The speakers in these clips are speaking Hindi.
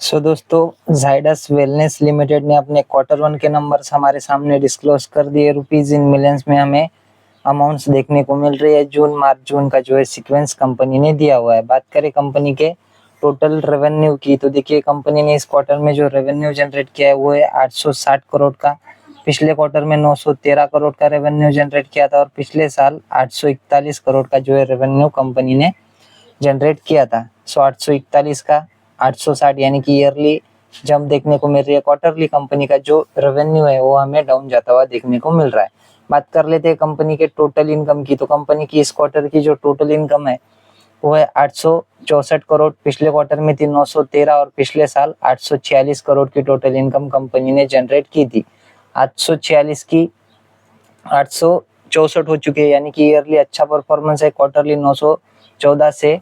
दोस्तों जाइडस वेलनेस लिमिटेड ने अपने क्वार्टर वन के नंबर्स हमारे सामने डिस्क्लोज कर दिए। रुपीज इन मिलियंस में हमें अमाउंट्स देखने को मिल रही है। जून का जो है सीक्वेंस कंपनी ने दिया हुआ है। बात करें कंपनी के टोटल रेवेन्यू की, तो देखिए कंपनी ने इस क्वार्टर में जो रेवेन्यू जनरेट किया है वो है 860 करोड़ का। पिछले क्वार्टर में 913 करोड़ का रेवेन्यू जनरेट किया था और पिछले साल 841 करोड़ का जो है रेवेन्यू कंपनी ने जनरेट किया था। 841 का 860 यानी कि ईयरली जंप देखने को मिल रही है। क्वार्टरली कंपनी का जो रेवेन्यू है वो हमें डाउन जाता हुआ देखने को मिल रहा है। बात कर लेते हैं कंपनी के टोटल इनकम की, तो कंपनी की इस क्वार्टर की जो टोटल इनकम है वो है 864 करोड़। पिछले क्वार्टर में थी 913 और पिछले साल 846 करोड़ की टोटल इनकम कंपनी ने जनरेट की थी। 846 की 864 हो चुके हैं, यानी कि ईयरली अच्छा परफॉर्मेंस है। क्वार्टरली 914 से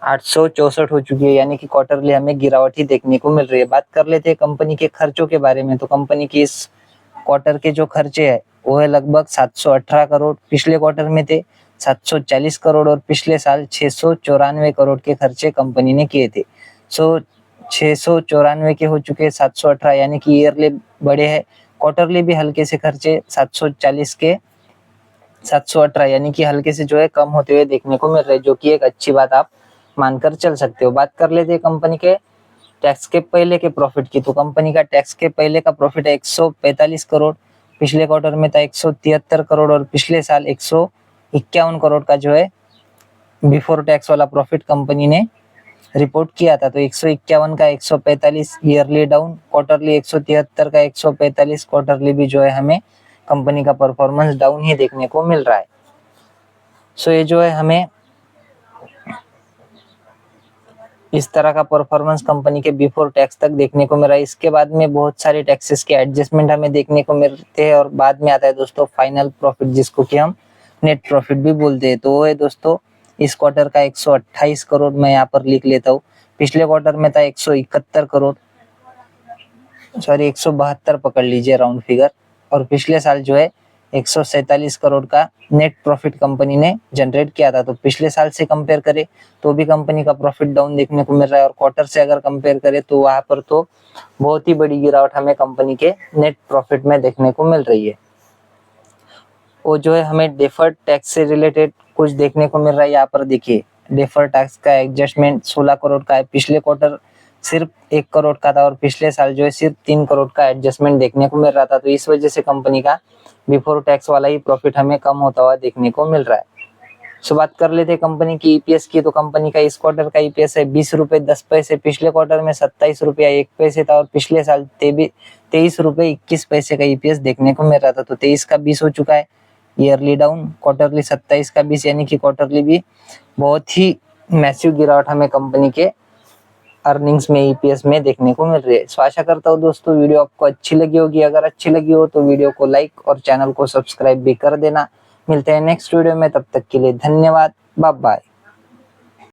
864 हो चुकी है, यानी कि क्वार्टरली हमें गिरावट ही देखने को मिल रही है। बात कर लेते हैं कंपनी के खर्चों के बारे में, तो कंपनी की इस क्वार्टर के जो खर्चे है वो है लगभग 718 करोड़। पिछले क्वार्टर में थे 740 करोड़ और पिछले साल 694 करोड़ के खर्चे कंपनी ने किए थे। 694 के हो चुके 718, यानी कि ईयरली बड़े हैं। क्वार्टरली भी हल्के से खर्चे 740 के 718 यानी कि हल्के से जो है कम होते हुए देखने को मिल रहे हैं, जो कि एक अच्छी बात आप मानकर चल सकते हो। बात कर लेते हैं कंपनी के टैक्स के पहले के प्रॉफिट की, तो कंपनी का टैक्स के पहले का प्रॉफिट है 145 करोड़। पिछले क्वार्टर में था 173 करोड़ और पिछले साल 151 करोड़ का जो है बिफोर टैक्स वाला प्रॉफिट कंपनी ने रिपोर्ट किया था। तो 151 का 145 ईयरली डाउन, क्वार्टरली 173 का 145 क्वार्टरली भी जो है हमें कंपनी का परफॉर्मेंस डाउन ही देखने को मिल रहा है। ये जो है हमें इस तरह का परफॉर्मेंस कंपनी के बिफोर टैक्स तक देखने को मिल रहा है। इसके बाद में बहुत सारे टैक्सेस के एडजस्टमेंट हमें देखने को मिलते हैं और बाद में आता है दोस्तों फाइनल प्रॉफिट, जिसको कि हम नेट प्रॉफिट भी बोलते हैं। तो वो है दोस्तों इस क्वार्टर का 128 करोड़, मैं यहाँ पर लिख लेता हूँ। पिछले क्वार्टर में था 171 करोड़, सॉरी 172 पकड़ लीजिए राउंड फिगर, और पिछले साल जो है 147 करोड़ का नेट प्रॉफिट कंपनी ने जनरेट किया था। तो पिछले साल से कंपेयर करें तो भी कंपनी का प्रॉफिट डाउन देखने को मिल रहा है, और क्वार्टर से अगर कंपेयर करें तो वहां पर तो बहुत ही बड़ी गिरावट हमें कंपनी के नेट प्रॉफिट में देखने को मिल रही है। वो जो है हमें डेफर्ड टैक्स से रिलेटेड कुछ देखने को मिल रहा है। यहाँ पर देखिए डेफर्ड टैक्स का एडजस्टमेंट 16 करोड़ का है। पिछले क्वार्टर सिर्फ 1 करोड़ का था और पिछले साल जो है सिर्फ 3 करोड़ का एडजस्टमेंट देखने को मिल रहा था। तो इस वजह से कंपनी का बिफोर टैक्स वाला ही प्रॉफिट हमें कम होता हुआ देखने को मिल रहा है। बात कर लेते हैं कंपनी की ईपीएस की, तो कंपनी का इस क्वार्टर का ईपीएस है 20 रुपए 10 पैसे। पिछले क्वार्टर में 27 रुपया 1 पैसे था और पिछले साल 23 रुपए 21 पैसे का ईपीएस देखने को मिल रहा था। तो 23 का 20 हो चुका है ईयरली डाउन, क्वार्टरली 27 का 20, यानी कि क्वार्टरली भी बहुत ही मैसिव गिरावट हमें कंपनी के अर्निंग्स में ईपीएस में देखने को मिल रही है। आशा करता हूँ दोस्तों वीडियो आपको अच्छी लगी होगी। अगर अच्छी लगी हो तो वीडियो को लाइक और चैनल को सब्सक्राइब भी कर देना। मिलते हैं नेक्स्ट वीडियो में, तब तक के लिए धन्यवाद, बाय बाय।